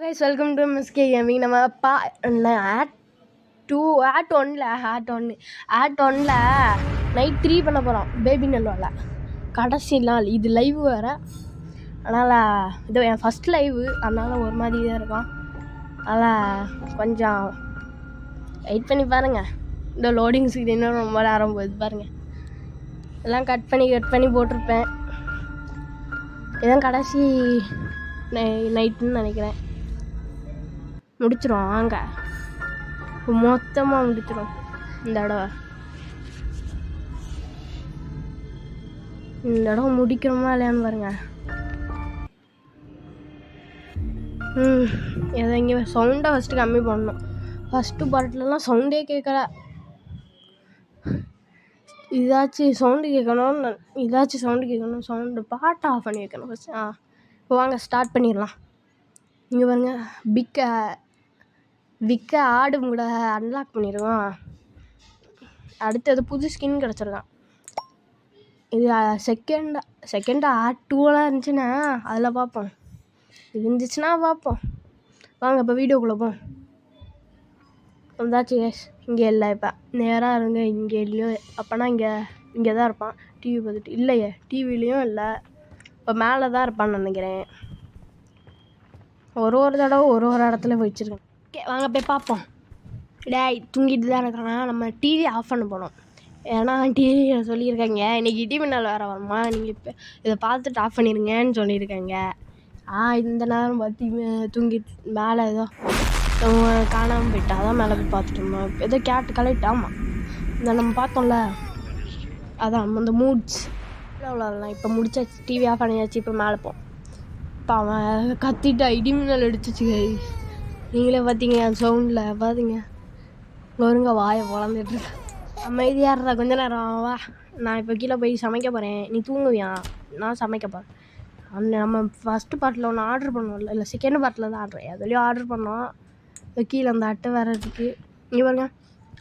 Guys welcome to மிஸ்கே gaming. நம்ம ஆட் ஒன்ல நைட் 3 பண்ண போகிறோம். பேபி நல்வாவில் கடைசி நாள். இது லைவ் வேறு, அதனால் இது என் ஃபஸ்ட் லைவு, அதனால் ஒரு மாதிரி தான் இருக்கும். அதனால் கொஞ்சம் வெயிட் பண்ணி பாருங்கள். இந்த லோடிங் ஸ்க்ரீனும் ரொம்ப நேரம் போகுது பாருங்கள். எல்லாம் கட் பண்ணி போட்டிருப்பேன். இதான் கடைசி நைட்டுன்னு நினைக்கிறேன். முடிச்சிடும் வாங்க, மொத்தமாக முடிச்சிடும் இந்த தடவை முடிக்கிறோமா இல்லையான்னு பாருங்க. எதை இங்கே சவுண்டை ஃபஸ்ட்டு கம்மி பண்ணணும். ஃபஸ்ட்டு பாட்டிலலாம் சவுண்டே கேட்கல. இதாச்சும் சவுண்டு கேட்கணும். சவுண்டு பாட்டை ஆஃப் பண்ணி வைக்கணும் ஃபஸ்ட்டு. இப்போ வாங்க ஸ்டார்ட் பண்ணிடலாம். இங்கே பாருங்க, விக்க ஆடு கூட அன்லாக் பண்ணிடுவோம். அடுத்தது புது ஸ்கின் கிடச்சிருக்கான். இது செகண்டாக ஆட் 2 இருந்துச்சுன்னா அதில் பார்ப்போம். இருந்துச்சுன்னா பார்ப்போம். வாங்க இப்போ வீடியோக்குள்ளே போவோம். வந்தாச்சு கேஸ். இங்கே இல்லை, இப்போ நேராக இருங்க. இங்கே இல்லையோ, அப்போனா இங்கே தான் இருப்பான். டிவி பார்த்துட்டு இல்லையே, டிவிலையும் இல்லை. இப்போ மேலே தான் இருப்பான்னு நினைக்கிறேன். ஒரு தடவை ஒரு இடத்துல வச்சுருக்கேன். ஓகே வாங்க போய் பார்ப்போம். டேய் தூங்கிட்டு தான் இருக்கானா, நம்ம டிவி ஆஃப் பண்ண போனோம். ஏன்னா டிவி சொல்லியிருக்காங்க இன்றைக்கி டிவி நாள் வேறு வருமா, நீங்கள் இப்போ இதை பார்த்துட்டு ஆஃப் பண்ணிடுங்கன்னு சொல்லியிருக்காங்க. இந்த நேரம் பார்த்து தூங்கிட்டு மேலே ஏதோ காணாமல் போயிட்டா, அதான் மேலே போய் பார்த்துட்டோம்னா ஏதோ கேட்டு கலெக்ட். ஆமாம், இந்த நம்ம பார்த்தோம்ல, அதான் அந்த மூட்ஸ் அவ்வளோலாம். இப்போ முடிச்சாச்சு, டிவி ஆஃப் பண்ணியாச்சு. இப்போ மேலே போம். இப்போ அவன் கத்திட்டா, இடிமின்னல் அடிச்சிச்சு. நீங்களே பார்த்தீங்க அந்த சவுண்டில். பார்த்தீங்க ஒருங்க வாயை பொழந்துட்டுருக்கேன். அமைதியாக இருந்தா கொஞ்ச நேரம் வா. நான் இப்போ கீழே போய் சமைக்க போகிறேன். நீ தூங்குவியா? நான் சமைக்க போகிறேன். நம்ம ஃபஸ்ட்டு பார்ட்டில் ஒன்று ஆர்டர் பண்ணோம்ல, இல்லை செகண்ட் பார்ட்டில் தான் அதுலேயும் ஆர்டர் பண்ணோம். இப்போ கீழே அந்த அட்டை வேறு இருக்குது. இங்கே பாருங்க,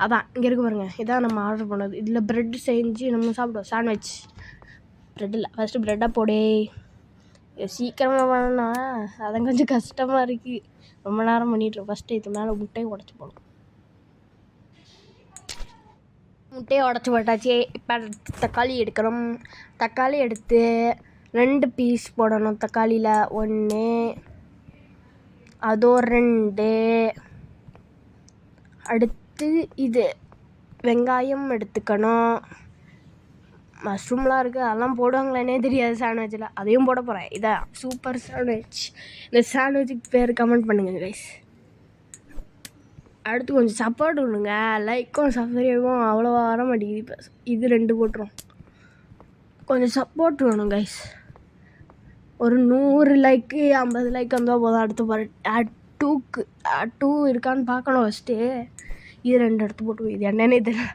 அதான் இங்கே இருக்கு பாருங்க. இதான் நம்ம ஆர்டர் பண்ணது. இதில் ப்ரெட்டு செஞ்சு நம்ம சாப்பிடுவோம். சாண்ட்விச் ப்ரெட்டில் ஃபஸ்ட்டு ப்ரெட்டை போடே. சீக்கிரமாக பண்ணா அதான் கொஞ்சம் கஷ்டமாக இருக்குது. ரொம்ப நேரம் பண்ணிட்டுருக்கோம். ஃபஸ்ட்டு இது மேலே முட்டையை உடச்சி போடணும். முட்டையை உடச்சி போட்டாச்சு. இப்போ தக்காளி எடுக்கணும். தக்காளி எடுத்து 2 பீஸ் போடணும். தக்காளியில் 1, அதோ 2. அடுத்து இது வெங்காயம் எடுத்துக்கணும். மஷ்ரூம்லாம் இருக்குது, அதெல்லாம் போடுவாங்களேனே தெரியாது சாண்ட்விச்சில். அதையும் போட போகிறேன். இதான் சூப்பர் சாண்ட்விச். இந்த சாண்ட்விச்சுக்கு பேர் கமெண்ட் பண்ணுங்கள் கைஸ். அடுத்து கொஞ்சம் சப்போர்ட் விடுங்க. லைக்கும் சப்ஸ்கிரைபும் அவ்வளோவா வர மாட்டேங்குது. இப்போ இது 2 போட்டுரும். கொஞ்சம் சப்போர்ட் வேணும் கைஸ். ஒரு 100 லைக்கு 50 லைக் வந்தால் போதும். அடுத்து பாரு ஆட் 2 இருக்கான்னு பார்க்கணும் ஃபஸ்ட்டு. இது 2 எடுத்து போட்டு, இது என்னன்னே தெரியல,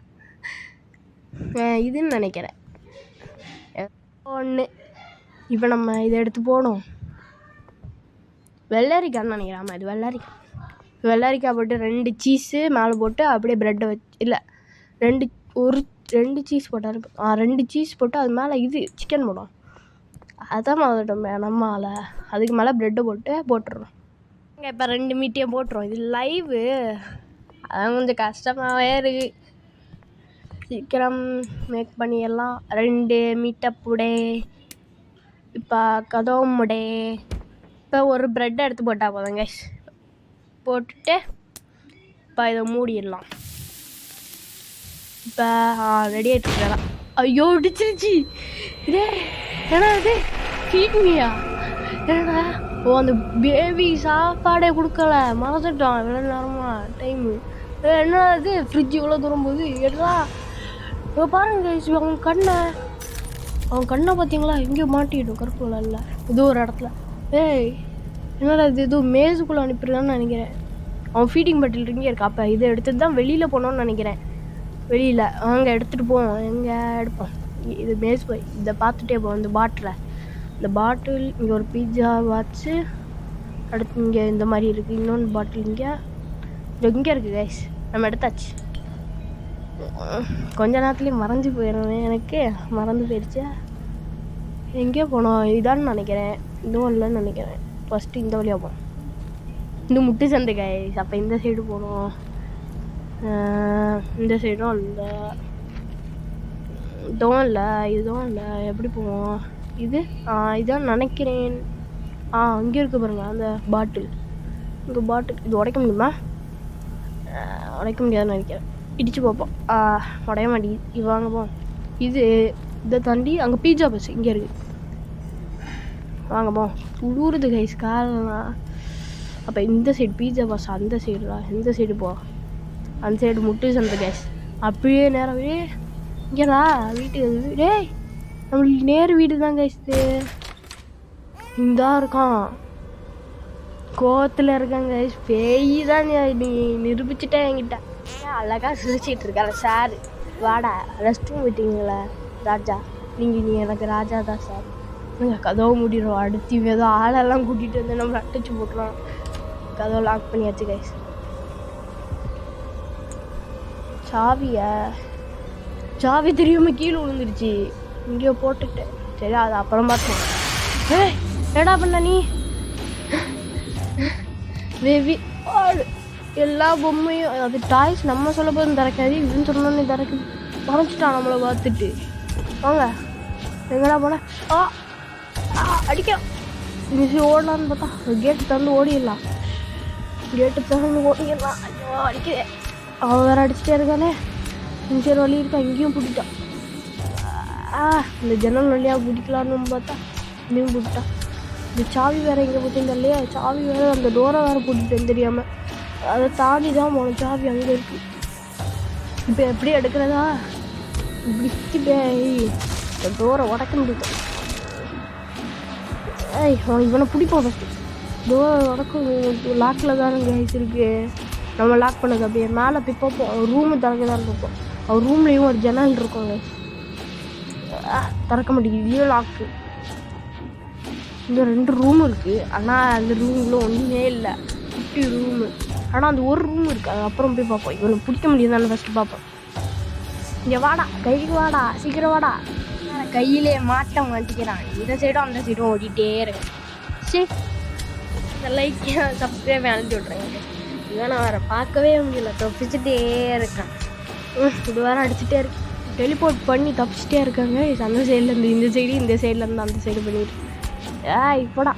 இதுன்னு நினைக்கிறேன் 1. இப்போ நம்ம இதை எடுத்து போடும். வெள்ளரிக்கான்னு நினைக்கிறேன். ஆமாம், இது வெள்ளரிக்காய் போட்டு 2 சீஸு மேலே போட்டு அப்படியே ப்ரெட்டை வச்சு, இல்லை 2 சீஸ் போட்டால் 2 சீஸ் போட்டு அது மேலே இது சிக்கன் போடும். அதான் மாதட்டும் நம்மால். அதுக்கு மேலே ப்ரெட்டை போட்டுடுறோம். இப்போ 2 மீட்டையும் போட்டுரும். இது லைவு, அதான் கொஞ்சம் கஷ்டமாகவே இருக்குது. சீக்கிரம் மேக் பண்ணிடலாம். 2 மீட்டப்புடே. இப்போ கதோமுடே. இப்போ ஒரு ப்ரெட்டை எடுத்து போட்டால் போதுங்க. போட்டுட்டு இப்போ இதை மூடிடலாம். இப்போ ரெடி ஆகிட்டுருக்கலாம். ஐயோ இடிச்சிருச்சு. இதே ஏன்னா இது ஃபீட்மியா? ஏன்னா அந்த பேபி சாப்பாடே கொடுக்கல, மறந்துட்டோம். இவ்வளோ நேரமா டைமு என்ன இது ஃப்ரிட்ஜ் இவ்வளோ தூரம் போகுது. எடா இப்போ பாருங்க, அவன் கண்ணை பார்த்தீங்களா? எங்கேயோ மாட்டிக்கிட்டோம் கருப்புல இல்லை இது ஒரு இடத்துல. என்னடா இது எதுவும் மேஸுக்குள்ளே அனுப்பிடுறான்னு நினைக்கிறேன். அவன் ஃபீடிங் பாட்டில் இங்கே இருக்கா. அப்போ இதை எடுத்துகிட்டு தான் வெளியில் போனோன்னு நினைக்கிறேன். வெளியில் அங்கே எடுத்துகிட்டு போவோம். எங்கே எடுப்போம்? இது மேஸ் போய் இதை பார்த்துட்டே போவோம். இந்த பாட்டில் இங்கே ஒரு பீட்சா வாட்ச்சு. அடுத்து இங்கே இந்த மாதிரி இருக்குது. இன்னொன்று பாட்டில் இங்கே இருக்குது கைஸ். நம்ம எடுத்தாச்சு. கொஞ்ச நேரத்துலேயும் மறைஞ்சி போயிடுவேன். எனக்கு மறந்து போயிடுச்சு. எங்கேயோ போனோம்? இதான்னு நினைக்கிறேன். இதுவும் இல்லைன்னு நினைக்கிறேன். ஃபஸ்ட்டு இந்த வழியாக போவோம். இந்த முட்டு சந்தை கைஸ். அப்போ இந்த சைடு போகணும். இந்த சைடும் இல்லை, இதுவும் இல்லை, இதுவும் இல்லை. எப்படி போவோம்? இதான் நினைக்கிறேன். அங்கே இருக்குது பாருங்க அந்த பாட்டில். இங்கே பாட்டில் இது உடைக்க முடியுமா? உடைக்க முடியாதுன்னு நினைக்கிறேன். இடித்து பார்ப்போம். உடைய மாட்டேங்குது. வாங்க போ. இதை தாண்டி அங்கே பீட்சா பஸ் இங்கே இருக்குது. வாங்க போ. உழுவுறது கைஸ் காலெல்லாம். அப்போ இந்த சைடு பீட்சா பஸ், அந்த சைடுடா. இந்த சைடு போ. அந்த சைடு முட்டு சந்தை கைஸ். அப்படியே நேரவே இங்கேடா வீட்டுக்கு. டேய் நம்மளுக்கு நேர் வீடு தான் கைஸ். இந்தா இருக்கான், கோவத்தில் இருக்காங்க கைஸ். பேய் தான் நீ நிரூபிச்சுட்டேன் என்கிட்ட. அழகாக சிரிச்சிட்டு இருக்காரு சார். வாடா ரெஸ்ட் ரூம் விட்டீங்களே ராஜா. நீங்கள் எனக்கு ராஜா தான் சார். நீங்கள் கதவை முடிடும். அடுத்து ஏதோ ஆளெல்லாம் கூட்டிகிட்டு வந்து நம்மளை அடிச்சு போட்டுருவோம். கதவை லாக் பண்ணியாச்சு கைஸ். சாவி தெரியாமல் கீழே விழுந்துருச்சு. இங்கேயோ போட்டுட்டேன். சரி அது அப்புறம் பார்த்தோம். என்னடா பண்ண நீ? பேபி எல்லா பொம்மையும் அது டாய்ஸ் நம்ம சொல்ல போதும் திறக்காது. இவன் சொன்னோன்னு திறக்குது. மறைச்சிட்டான் நம்மளை பார்த்துட்டு. வாங்க எங்கடா போன? அடிக்கலாம். மிஸ் ஓடலான்னு பார்த்தா கேட்டு திறந்து ஓடிடலாம். ஐயோ அடிக்கிறேன். அவன் வேற அடிச்சுட்டே இருக்கானே. இங்கே வழி இருக்கா, இங்கேயும் பிடிட்டான். இந்த ஜன்னல் வழியாக பிடிக்கலான்னு பார்த்தா இங்கேயும் பிடிட்டான். இந்த சாவி வேறு எங்கே போச்சுன்னு இல்லையா? சாவி வேறு அந்த டோரை வேறு போட்டுட்டேன் தெரியாமல். அதை தாண்டி தான் போன சாவி அங்கே இருக்கு. இப்போ எப்படி எடுக்கிறதா? இப்படி இந்த டோரை உடக்க முடியுது. இவனை பிடிப்போம் ஃபஸ்ட்டு. டோரை உடக்கும். லாக்கில் தானே கைஸ் இருக்கு. நம்ம லாக் பண்ணது அப்படியே மேலே போய் பார்ப்போம். ரூமு திறக்க தான் பார்ப்போம். அவர் ரூம்லேயும் ஒரு ஜன்னல் இருக்கும் கைஸ். திறக்க மாட்டேங்குது. இதே லாக்கு. இந்த 2 ரூம் இருக்குது. ஆனால் அந்த ரூம்ல ஒன்றுமே இல்லை. 50 ரூமு. ஆனால் அந்த ஒரு ரூம் இருக்குது. அது அப்புறம் போய் பார்ப்போம். இவனை பிடிக்க முடியுதான்னு ஃபஸ்ட்டு பார்ப்போம். இங்கே வாடா, கைக்கு வாடா, சீக்கிரம் வாடா. கையிலே மாட்டிக்கிறான். இந்த சைடும் அந்த சைடும் ஓடிட்டே இருக்கு. சரி இந்த லைக் சப்ஸ்கிரைப் அனுப்பி விட்றேங்க. இவன் நான் வேறு பார்க்கவே முடியல. தப்பிச்சுட்டே இருக்கான். இது வேறு அடிச்சுட்டே இருக்கு. டெலிபோர்ட் பண்ணி தப்பிச்சுட்டே இருக்காங்க. அந்த சைட்லேருந்து இந்த சைடு, இந்த சைட்லேருந்து அந்த சைடு பண்ணிட்டு. இப்போடா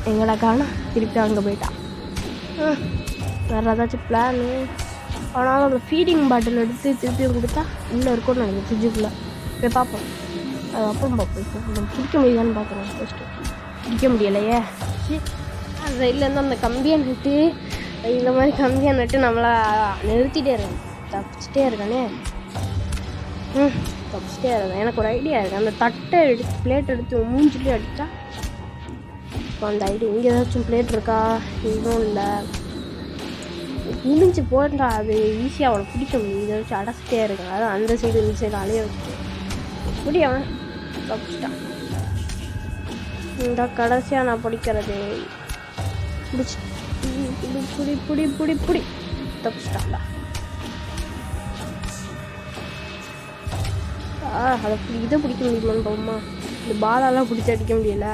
எங்கடா காணா? திருப்பி அங்கே போயிட்டான். வேறு ஏதாச்சும் பிளானு? ஆனாலும் அந்த ஃபீடிங் பாட்டில் எடுத்து திருப்பியும் கொடுத்தா உள்ளே இருக்கும்னு நினைக்கிறேன். ஃப்ரிட்ஜுக்குள்ளே போய் பார்ப்போம். அது அப்புறம் பார்ப்போம். இப்போ நம்ம பிடிக்க முடியுதான்னு பார்க்குறோம். ஃபஸ்ட்டு பிடிக்க முடியலையே. அந்த சைட்லேருந்து அந்த கம்பியை நட்டு, இந்த மாதிரி கம்பியை நட்டு நம்மளை நிறுத்திட்டே இருக்கேன். தப்பிச்சுட்டே இருக்கானே. தப்பிச்சுட்டே இருக்கேன். எனக்கு ஒரு ஐடியா இருக்குது. அந்த தட்டை எடுத்து பிளேட் எடுத்து மூஞ்சிலே அடித்தா இப்போ அந்த ஐடியா. இங்கே ஏதாச்சும் பிளேட் இருக்கா? இன்னும் இல்லை. இழிஞ்சு போட்டா அது ஈஸியாக அவனை பிடிக்க முடியும். இதை வச்சு அடைச்சிட்டே இருக்கான். அதான் அந்த சைடு இந்த சைடு அலைய வச்சு இப்படி அவன் தப்பிச்சிட்டான். இந்த கடைசியாக நான் படிக்கிறது பிடிச்சி புடி தப்பிச்சிட்டான்டா. அதை இதை பிடிக்க முடியுமான்னு பாவமா. இந்த பாலெல்லாம் பிடிச்சி அடிக்க முடியல.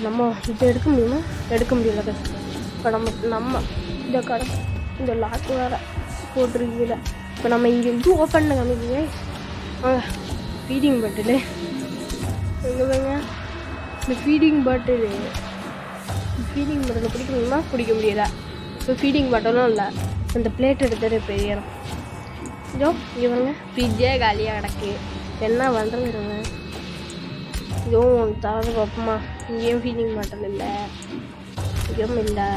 நம்ம இதை எடுக்க முடியுமா? எடுக்க முடியல கஷ்டம். இப்போ நம்ம இந்த கடை இந்த லாக்கு வேறு போட்டிருக்கீங்கள. இப்போ நம்ம இங்கே இது ஓப்பன் பண்ண காமிக்கிங்க. ஃபீடிங் பாட்டிலு எங்கே வைங்க? இந்த ஃபீடிங் பாட்டில் பிடிக்க முடியுமா? பிடிக்க முடியல. இப்போ ஃபீடிங் பாட்டிலும் இல்லை. அந்த பிளேட் எடுத்துகிட்டு பெரியணும். இதோ இங்கே பாருங்க, ஃப்ரிட்ஜே காலியாக கிடக்கு. என்ன பண்ணுறதுங்க? இதுவும் தரது பார்ப்போமா. இங்கேயும் ஃபீடிங் பாட்டில் இல்லை, இங்கேயும் இல்லை.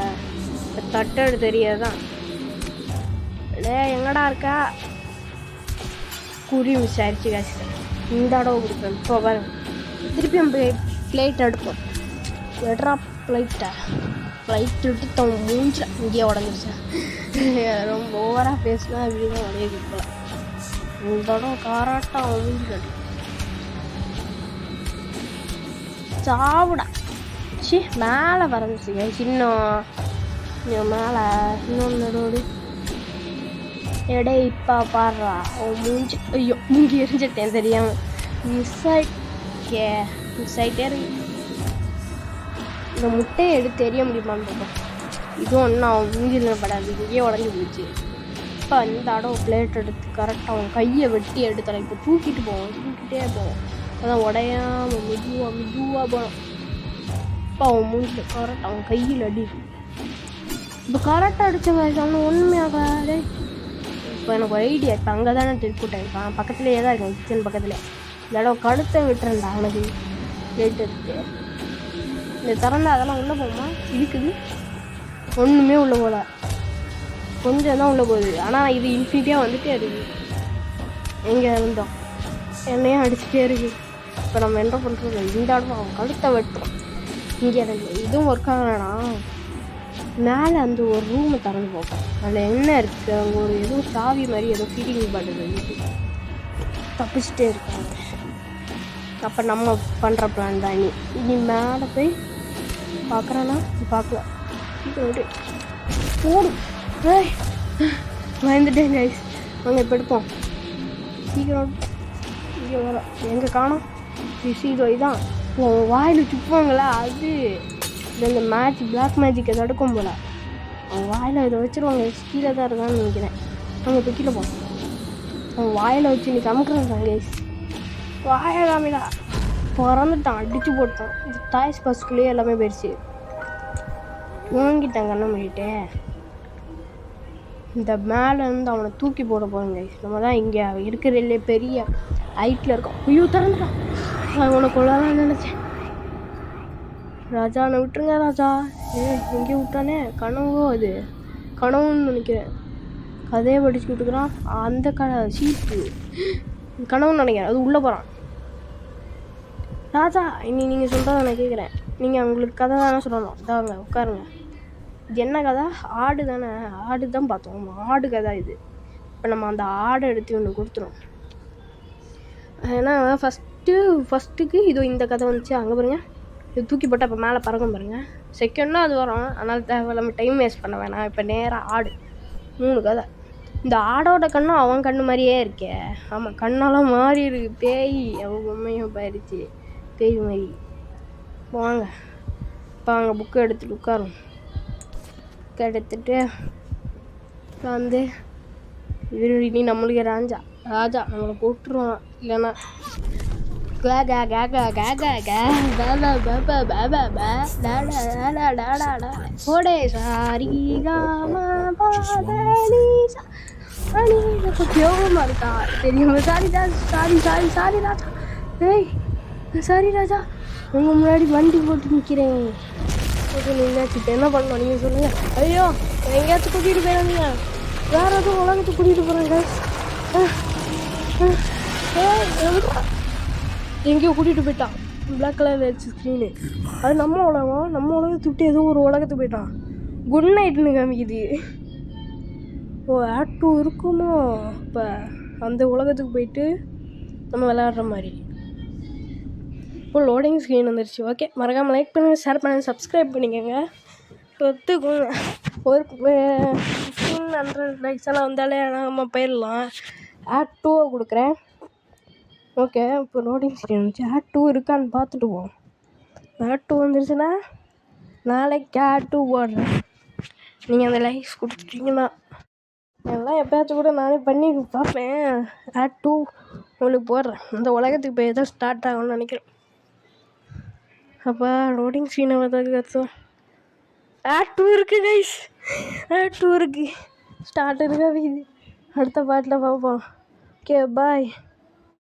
இப்போ தட்டை தெரியாதான். எங்கடா இருக்கா? குறி விசாரிச்சு காசு இந்த தடவை கொடுப்பேன். இப்போ பாருங்க, திருப்பி நம்ம பிளேட் எடுப்போம். எட்ரா ஃப்ளைட் விட்டு தன் மூஞ்சில் இங்கேயே உடஞ்சிருச்சேன். ரொம்ப ஓவராக பேசினா இப்படி தான் உடைய கொடுக்கலாம். இந்த தடவை காராட்டம் அவன் மூஞ்சி கட்டு சாப்பிடா. மேலே வரந்துச்சுங்க இன்னும் மேலே இன்னொன்று ரோடு எடை. இப்போ பாடுறா அவன் மூஞ்சி. ஐயோ மூஞ்சி எரிஞ்சிட்டேன் தெரியாமல். மிஸ் ஆகிட்டே இருக்கு. இந்த முட்டையை எடுத்து தெரிய முடியுமான்னு பார்ப்போம். இதுவும் ஒன்றும் அவன் மூஞ்சில் படாது, இங்கேயே உடஞ்சி போச்சு. இப்போ இந்த தடவை பிளேட் எடுத்து கரெக்டாக அவன் கையை வெட்டி எடுத்தால. இப்போ தூக்கிட்டே போவோம். அதான் உடையாமல் மெதுவாக போனோம். இப்போ அவன் மூஞ்சில் கரெக்டாக அவன் கையில் அடி. இப்போ கரெக்டாக அடித்தவங்க அவனு ஒன்றுமே ஆகாது. இப்போ எனக்கு ஒரு ஐடியா. இப்போ அங்கே தானே டெலிபோர்ட் இருக்கான், பக்கத்துலேயே தான் இருக்கேன், கிச்சன் பக்கத்தில். இந்த தடவை கழுத்தை விட்டுறேன்டா அவனுக்கு. பிளேட் எடுத்து இந்த திறந்தா அதெல்லாம் உள்ளே போகுமா? இருக்குது, ஒன்றுமே உள்ளே போகல, கொஞ்சம் தான் உள்ளே போகுது. ஆனால் இது இன்ஃபினிட்டியாக வந்துட்டே இருக்குது. எங்கே இருந்தோம் என்னையும் அடிச்சுட்டே இருக்குது. இப்போ நம்ம என்ன பண்ணுறது? இந்த இடம் அவன் கழுத்தை வெட்டுறோம். இங்கே எனக்கு இதுவும் ஒர்க் ஆகலைனா மேலே அந்த ஒரு ரூமை திறந்து பார்ப்போம். அதில் என்ன இருக்குது? அங்கே ஒரு ஏதோ சாவி மாதிரி ஏதோ ஃபீலிங் பண்ணுறது தப்பிச்சுட்டே இருக்காங்க. அப்போ நம்ம பண்ணுற பிளான் தான். இனி மேலே போய் பார்க்குறானா? பார்க்கல, போடும். பயந்துட்டேன் கைஸ். நாங்கள் இப்போ எடுப்போம் சீக்கிரம். இங்கே வர எங்கே காணோம்? இதோ இதான் வாயில் சுற்றுவாங்களா, அது இந்த பிளாக் மேஜிக் எதை எடுக்கும் போல. அவன் வாயில் இதை வச்சுருவாங்க. கீழே தான் இருக்கான்னு நினைக்கிறேன். நாங்கள் இப்போ கீழே போவோம். அவன் வாயில் வச்சு இன்னைக்கு அமுக்குறான் கைஸ். வாயை காமிடா. பிறந்துட்டான், அடித்து போட்டான். இந்த டாய்ஸ் பஸ்க்குள்ளேயே எல்லாமே போயிடுச்சு. வாங்கிட்டான் கண்ணை மூடிட்டு. இந்த மேலேருந்து அவனை தூக்கி போட போகிறோம் கைஸ். நம்ம தான் இங்கே இருக்கிறதுலே பெரிய ஹைட்டில் இருக்கோம். ஐயோ திறந்துட்டான். அவனை கொள்ளலாம் நினச்சேன். ராஜா என்னை விட்டுருங்க ராஜா. எங்கேயும் விட்டானே. கனவோ அது கனவுன்னு நினைக்கிறேன். கதையை படிச்சு விட்டுக்கிறான். அந்த சீப்பு கனவுன்னு நினைக்கிறேன். அது உள்ளே போகிறான். ராஜா இனி நீங்கள் சொல்கிறத நான் கேட்குறேன். நீங்கள் உங்களுக்கு கதை தானே சொல்லணும். இதாங்க உட்காருங்க. இது என்ன கதை? ஆடு தானே. ஆடு தான் பார்த்தோம். ஆடு கதை இது. இப்போ நம்ம அந்த ஆடை எடுத்து ஒன்று கொடுத்துரும். ஏன்னா ஃபஸ்ட்டுக்கு இதோ இந்த கதை வந்துச்சு. அங்கே பாருங்கள், இது தூக்கி போட்டால் இப்போ மேலே பறக்கும் பாருங்கள். செகண்டாக அது வரும். அதனால் தேவை நம்ம டைம் வேஸ்ட் பண்ண வேணாம். இப்போ நேராக ஆடு 3 கதை. இந்த ஆடோட கண்ணும் அவன் கண்ணு மாதிரியே இருக்கே. ஆமாம், கண்ணெல்லாம் மாறி இருக்கு. பேய் அவன் பொம்மையும் போயிடுச்சு, பேய் மாதிரி. வாங்க இப்போ அங்கே புக்கை எடுத்துகிட்டு உட்காரும். புக்கை எடுத்துகிட்டு வந்து இனி நம்மளுக்கு ராஜா நம்மளை போட்டுருவான். இல்லைன்னா போடே சாரி யோகமாக இருக்கா தெரியுமா? சாரி ராஜா. ஏய் சாரி ராஜா, உங்கள் முன்னாடி வண்டி போட்டு நிற்கிறேன். என்னாச்சு இப்போ என்ன பண்ணணும் நீங்கள் சொல்லுங்கள். ஐயோ எங்கேயாச்சும் கூட்டிகிட்டு போயிடாதீங்க. வேற எதுவும் உலகத்துக்கு கூட்டிகிட்டு போகிறாங்க. எங்கேயோ கூட்டிகிட்டு போயிட்டான். பிளாக் கலரில் வச்சு ஸ்க்ரீனு. அது நம்ம உலகத்தை விட்டு ஏதோ ஒரு உலகத்துக்கு போயிட்டான். குட் நைட்னு காமிக்குது. ஓ ஆட் 2 இருக்குமோ? இப்போ அந்த உலகத்துக்கு போயிட்டு நம்ம விளையாடுற மாதிரி. இப்போ லோடிங் ஸ்க்ரீன் வந்துடுச்சு. ஓகே, மறக்காமல் லைக் பண்ணுங்கள், ஷேர் பண்ணுங்கள், சப்ஸ்கிரைப் பண்ணிக்கோங்க. ஒத்துக்கோங்க. ஒரு 1500 லைக்ஸ் எல்லாம் வந்தாலே நம்ம போயிடலாம். ஆட் 2 கொடுக்குறேன். ஓகே, இப்போ லோடிங் ஸ்க்ரீன் வந்துச்சு. ஆட் 2 இருக்கான்னு பார்த்துட்டு போவோம். ஆட் 2 வந்துருச்சுன்னா நாளைக்கு ஆட் 2 போடுறேன். நீங்கள் அந்த லைக்ஸ் கொடுத்துட்டீங்கன்னா எல்லாம் எப்போயாச்சும் கூட நானே பண்ணி பார்ப்பேன். ஆட் 2 உங்களுக்கு போடுறேன். இந்த உலகத்துக்கு போய் தான் ஸ்டார்ட் ஆகும்னு நினைக்கிறேன். அப்போ லோடிங் ஸ்க்ரீனை பார்த்தாக்கு கற்றுவோம். ஆட் 2 இருக்குது கைஸ். ஆட் 2 இருக்குது. ஸ்டார்ட் இருக்கா இது. அடுத்த பாட்டில் பார்ப்போம். Okay bye.